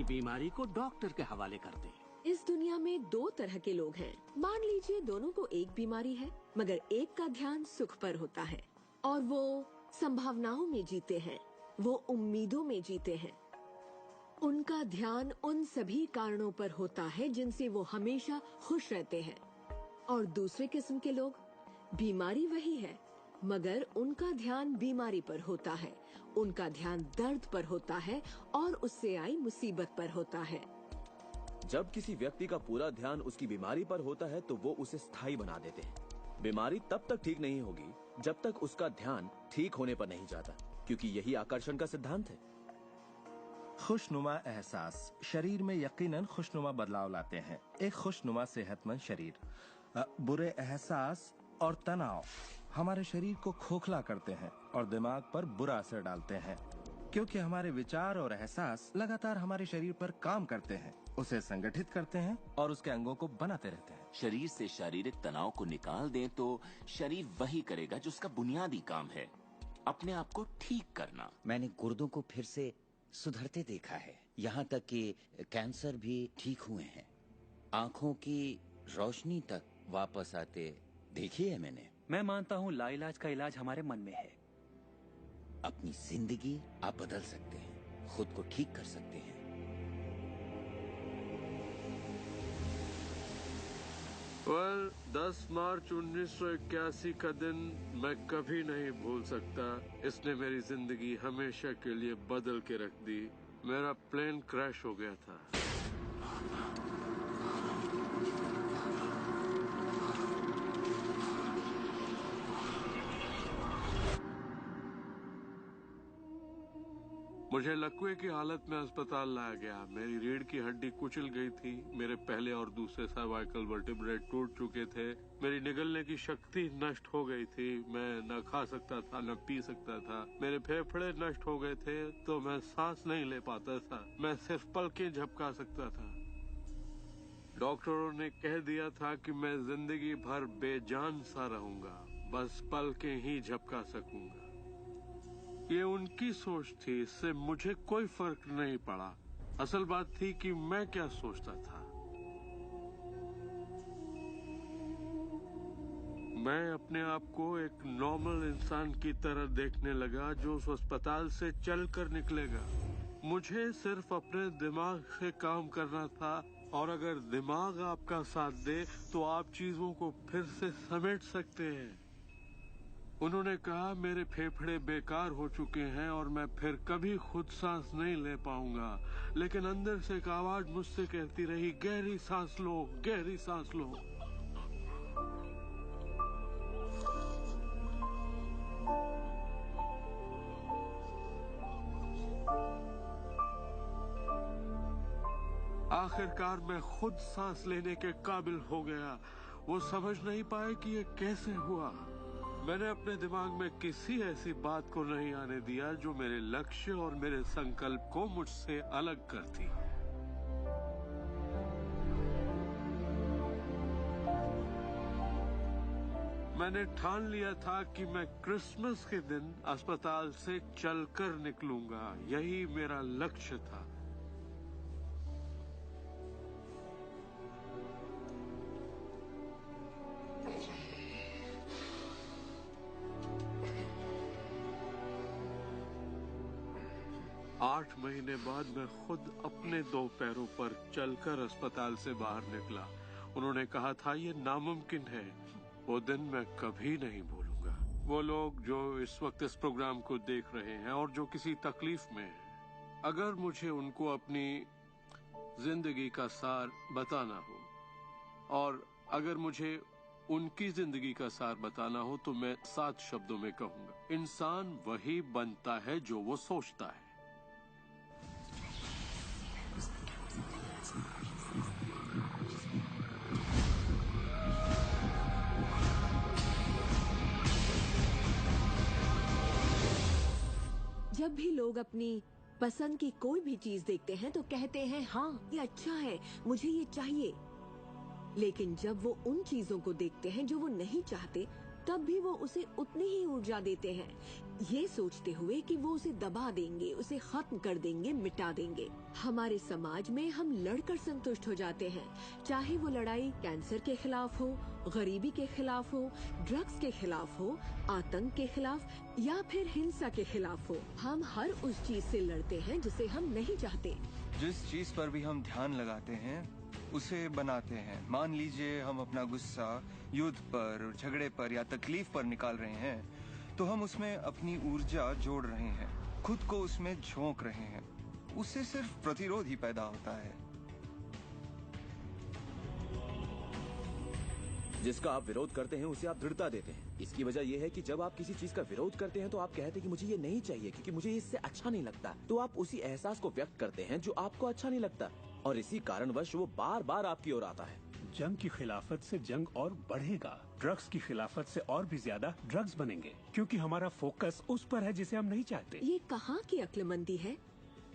बीमारी को डॉक्टर के हवाले कर दें। इस दुनिया में दो तरह के लोग हैं। मान लीजिए दोनों को एक बीमारी है, मगर एक का ध्यान सुख पर होता है और वो संभावनाओं में जीते हैं, वो उम्मीदों में जीते हैं। उनका ध्यान उन सभी कारणों पर होता है जिनसे वो हमेशा खुश रहते हैं। और दूसरे किस्म के लोग, बीमारी वही है मगर उनका ध्यान बीमारी पर होता है, उनका ध्यान दर्द पर होता है और उससे आई मुसीबत पर होता है। जब किसी व्यक्ति का पूरा ध्यान उसकी बीमारी पर होता है तो वो उसे स्थायी बना देते हैं। बीमारी तब तक ठीक नहीं होगी जब तक उसका ध्यान ठीक होने पर नहीं जाता, क्योंकि यही आकर्षण का सिद्धांत है। खुशनुमा एहसास शरीर में यकीनन खुशनुमा बदलाव लाते हैं। एक खुशनुमा सेहतमंद शरीर। बुरे एहसास और तनाव हमारे शरीर को खोखला करते हैं और दिमाग पर बुरा असर डालते हैं, क्योंकि हमारे विचार और एहसास लगातार हमारे शरीर पर काम करते हैं, उसे संगठित करते हैं और उसके अंगों को बनाते रहते हैं। शरीर से शारीरिक तनाव को निकाल दें तो शरीर वही करेगा जो उसका बुनियादी काम है, अपने आप को ठीक करना। मैंने गुर्दों को फिर से सुधरते देखा है, यहाँ तक कि कैंसर भी ठीक हुए हैं। आंखों की रोशनी तक वापस आते देखी है मैंने। मैं मानता हूँ लाइलाज का इलाज हमारे मन में है। अपनी जिंदगी आप बदल सकते हैं, खुद को ठीक कर सकते हैं। well, 10 मार्च 1981 का दिन मैं कभी नहीं भूल सकता। इसने मेरी जिंदगी हमेशा के लिए बदल के रख दी। मेरा प्लेन क्रैश हो गया था। मुझे लकवे की हालत में अस्पताल लाया गया। मेरी रीढ़ की हड्डी कुचल गई थी, मेरे पहले और दूसरे सर्वाइकल वर्टिब्रे टूट चुके थे, मेरी निगलने की शक्ति नष्ट हो गई थी, मैं न खा सकता था न पी सकता था, मेरे फेफड़े नष्ट हो गए थे तो मैं सांस नहीं ले पाता था, मैं सिर्फ पलकें झपका सकता था। डॉक्टरों ने कह दिया था कि मैं जिंदगी भर बेजान सा रहूंगा, बस पलकें ही झपका सकूंगा। ये उनकी सोच थी, इससे मुझे कोई फर्क नहीं पड़ा। असल बात थी कि मैं क्या सोचता था। मैं अपने आप को एक नॉर्मल इंसान की तरह देखने लगा जो उस अस्पताल से चलकर निकलेगा। मुझे सिर्फ अपने दिमाग से काम करना था, और अगर दिमाग आपका साथ दे तो आप चीजों को फिर से समेट सकते हैं। उन्होंने कहा मेरे फेफड़े बेकार हो चुके हैं और मैं फिर कभी खुद सांस नहीं ले पाऊंगा, लेकिन अंदर से एक आवाज मुझसे कहती रही, गहरी सांस लो, गहरी सांस लो। आखिरकार मैं खुद सांस लेने के काबिल हो गया। वो समझ नहीं पाए कि ये कैसे हुआ। मैंने अपने दिमाग में किसी ऐसी बात को नहीं आने दिया जो मेरे लक्ष्य और मेरे संकल्प को मुझसे अलग करती। मैंने ठान लिया था कि मैं क्रिसमस के दिन अस्पताल से चलकर निकलूंगा। यही मेरा लक्ष्य था। 8 महीने बाद मैं खुद अपने 2 पैरों पर चलकर अस्पताल से बाहर निकला। उन्होंने कहा था ये नामुमकिन है। वो दिन मैं कभी नहीं भूलूंगा। वो लोग जो इस वक्त इस प्रोग्राम को देख रहे हैं और जो किसी तकलीफ में हैं, अगर मुझे उनको अपनी जिंदगी का सार बताना हो और अगर मुझे उनकी जिंदगी का सार बताना हो तो मैं 7 शब्दों में कहूंगा, इंसान वही बनता है जो वो सोचता है। जब भी लोग अपनी पसंद की कोई भी चीज देखते हैं तो कहते हैं हाँ ये अच्छा है, मुझे ये चाहिए। लेकिन जब वो उन चीजों को देखते हैं जो वो नहीं चाहते, तब भी वो उसे उतनी ही ऊर्जा देते हैं। ये सोचते हुए कि वो उसे दबा देंगे, उसे खत्म कर देंगे, मिटा देंगे। हमारे समाज में हम लड़कर संतुष्ट हो जाते हैं, चाहे वो लड़ाई कैंसर के खिलाफ हो, गरीबी के खिलाफ हो, ड्रग्स के खिलाफ हो, आतंक के खिलाफ या फिर हिंसा के खिलाफ हो। हम हर उस चीज से लड़ते हैं जिसे हम नहीं चाहते। जिस चीज पर भी हम ध्यान लगाते हैं उसे बनाते हैं। मान लीजिए हम अपना गुस्सा युद्ध पर, झगड़े पर या तकलीफ पर निकाल रहे हैं, तो हम उसमें अपनी ऊर्जा जोड़ रहे हैं, खुद को उसमें झोंक रहे हैं। उससे सिर्फ प्रतिरोध ही पैदा होता है। जिसका आप विरोध करते हैं उसे आप दृढ़ता देते हैं। इसकी वजह यह है कि जब आप किसी चीज का विरोध करते हैं तो आप कहते हैं कि मुझे ये नहीं चाहिए क्योंकि मुझे इससे अच्छा नहीं लगता, तो आप उसी एहसास को व्यक्त करते हैं जो आपको अच्छा नहीं लगता, और इसी कारणवश वो बार बार आपकी ओर आता है। जंग की खिलाफत से जंग और बढ़ेगा, ड्रग्स की खिलाफत से और भी ज्यादा ड्रग्स बनेंगे, क्योंकि हमारा फोकस उस पर है जिसे हम नहीं चाहते। ये कहाँ की अक्लमंदी है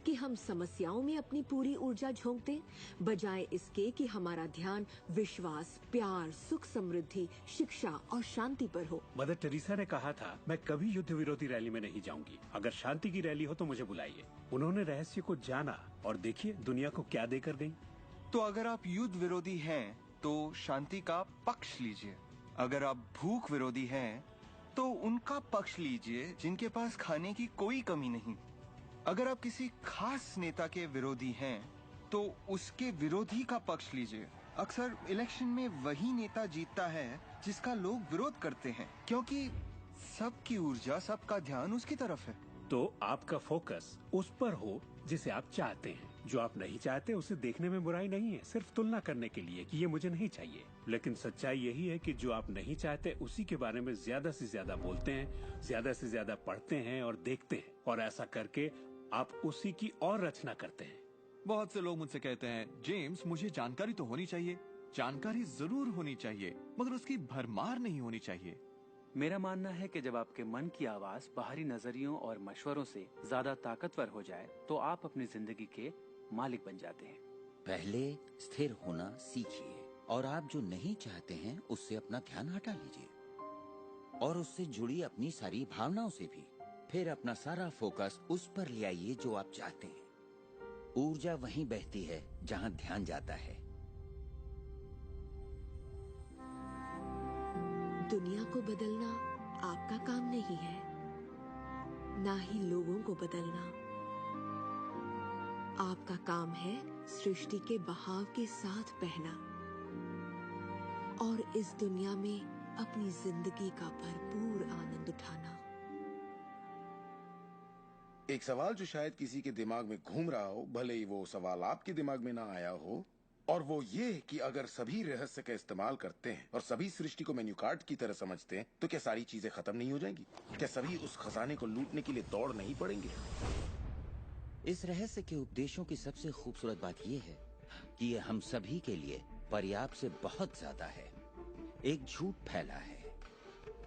कि हम समस्याओं में अपनी पूरी ऊर्जा झोंक दें, बजाय इसके कि हमारा ध्यान विश्वास, प्यार, सुख, समृद्धि, शिक्षा और शांति पर हो। मदर टेरेसा ने कहा था, मैं कभी युद्ध विरोधी रैली में नहीं जाऊंगी, अगर शांति की रैली हो तो मुझे बुलाइए। उन्होंने रहस्य को जाना और देखिए दुनिया को क्या देकर गई। तो अगर आप युद्ध विरोधी हैं तो शांति का पक्ष लीजिए। अगर आप भूख विरोधी हैं तो उनका पक्ष लीजिए जिनके पास खाने की कोई कमी नहीं। अगर आप किसी खास नेता के विरोधी हैं तो उसके विरोधी का पक्ष लीजिए। अक्सर इलेक्शन में वही नेता जीतता है जिसका लोग विरोध करते हैं, क्योंकि सबकी ऊर्जा, सबका ध्यान उसकी तरफ है। तो आपका फोकस उस पर हो जिसे आप चाहते हैं। जो आप नहीं चाहते उसे देखने में बुराई नहीं है, सिर्फ तुलना करने के लिए कि ये मुझे नहीं चाहिए। लेकिन सच्चाई यही है कि जो आप नहीं चाहते उसी के बारे में ज्यादा से ज्यादा बोलते हैं, ज्यादा से ज्यादा पढ़ते हैं और देखते हैं, और ऐसा करके आप उसी की और रचना करते हैं। बहुत से लोग मुझसे कहते हैं, जेम्स मुझे जानकारी तो होनी चाहिए, जानकारी जरूर होनी चाहिए, मगर उसकी भरमार नहीं होनी चाहिए। मेरा मानना है कि जब आपके मन की आवाज बाहरी नजरियों और मशवरों से ज्यादा ताकतवर हो जाए तो आप अपनी जिंदगी के मालिक बन जाते हैं। पहले स्थिर होना सीखिए और आप जो नहीं चाहते हैं उससे अपना ध्यान हटा लीजिए और उससे जुड़ी अपनी सारी भावनाओं से भी। फिर अपना सारा फोकस उस पर ले आइए जो आप चाहते हैं। ऊर्जा वहीं बहती है जहां ध्यान जाता है। दुनिया को बदलना आपका काम नहीं है, ना ही लोगों को बदलना। आपका काम है सृष्टि के बहाव के साथ बहना और इस दुनिया में अपनी जिंदगी का भरपूर आनंद उठाना। एक सवाल जो शायद किसी के दिमाग में घूम रहा हो, भले ही वो सवाल आपके दिमाग में ना आया हो, और वो ये कि अगर सभी रहस्य का इस्तेमाल करते हैं और सभी सृष्टि को मेन्यू कार्ड की तरह समझते हैं तो क्या सारी चीजें खत्म नहीं हो जाएंगी? क्या सभी उस खजाने को लूटने के लिए दौड़ नहीं पड़ेंगे? इस रहस्य के उपदेशों की सबसे खूबसूरत बात यह है कि ये हम सभी के लिए पर्याप्त से बहुत ज्यादा है। एक झूठ फैला है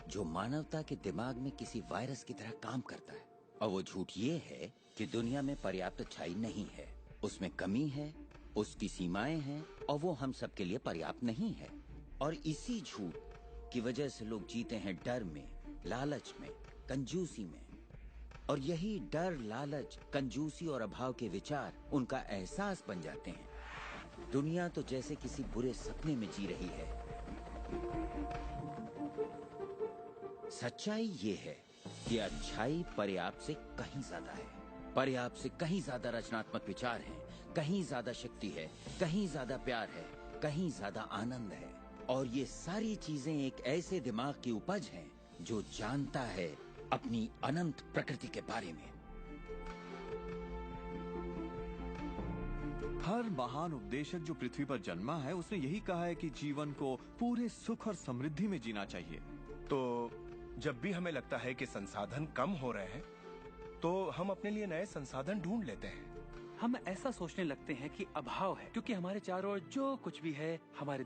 जो मानवता के दिमाग में किसी वायरस की तरह काम करता है, और वो झूठ ये है कि दुनिया में पर्याप्त अच्छाई नहीं है, उसमें कमी है, उसकी सीमाएं हैं और वो हम सब के लिए पर्याप्त नहीं है। और इसी झूठ की वजह से लोग जीते हैं डर में, लालच में, कंजूसी में। और यही डर, लालच, कंजूसी और अभाव के विचार उनका एहसास बन जाते हैं। दुनिया तो जैसे किसी बुरे सपने में जी रही है। सच्चाई ये है कि अच्छाई पर्याप्त से कहीं ज्यादा है। पर्याप्त से कहीं ज्यादा रचनात्मक विचार हैं, कहीं ज्यादा शक्ति है, कहीं ज्यादा प्यार है, कहीं ज्यादा आनंद है। और ये सारी चीजें एक ऐसे दिमाग की उपज हैं जो जानता है अपनी अनंत प्रकृति के बारे में। हर महान उपदेशक जो पृथ्वी पर जन्मा है उसने यही कहा है कि जीवन को पूरे सुख और समृद्धि में जीना चाहिए। तो जब भी हमें लगता है कि संसाधन कम हो रहे हैं तो हम अपने लिए नए संसाधन ढूंढ लेते हैं। हम ऐसा सोचने लगते हैं कि अभाव है, क्योंकि हमारे चारों ओर जो कुछ भी है हमारे